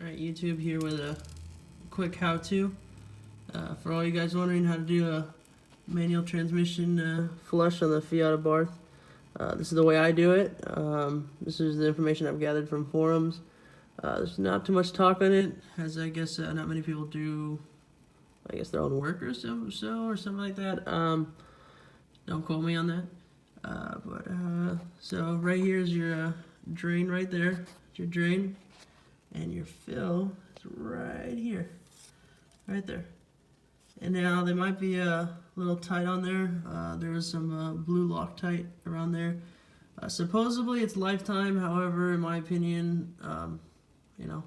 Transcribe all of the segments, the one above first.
Alright, YouTube here with a quick how-to for all you guys wondering how to do a manual transmission flush on the Fiat Abarth. This is the way I do it. This is the information I've gathered from forums. There's not too much talk on it, as I guess not many people do, I guess, their own work or so or something like that. Don't quote me on that. So right here is your drain right there. It's your drain. And your fill is right here, right there. And now they might be a little tight on there. There is some blue Loctite around there. Supposedly it's lifetime. However, in my opinion, whether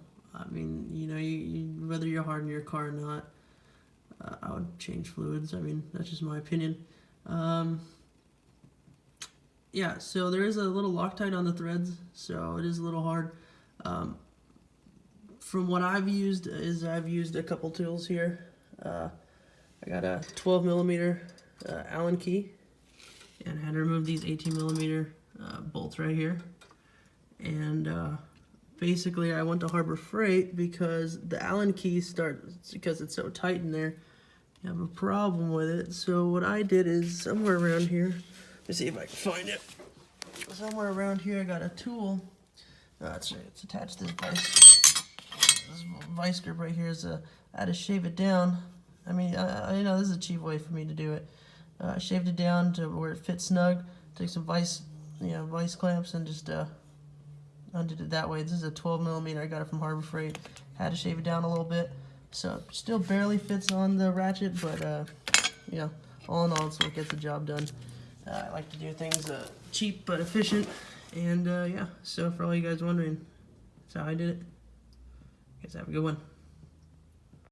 you harden your car or not, I would change fluids. I mean, that's just my opinion. Yeah, so there is a little Loctite on the threads, so it is a little hard. From what I've used a couple tools here. I got a 12 millimeter Allen key, and I had to remove these 18 millimeter bolts right here. And basically, I went to Harbor Freight because the Allen key because it's so tight in there, you have a problem with it. So what I did is somewhere around here. Let me see if I can find it. Somewhere around here, I got a tool. It's attached to this vice grip right here. I had to shave it down. I mean, I know this is a cheap way for me to do it. I shaved it down to where it fits snug. Took some vice clamps and just undid it that way. This is a 12 millimeter. I got it from Harbor Freight. Had to shave it down a little bit, so it still barely fits on the ratchet, but all in all, it's what gets the job done. I like to do things cheap but efficient, and yeah. So for all you guys wondering, that's how I did it. Guys, have a good one.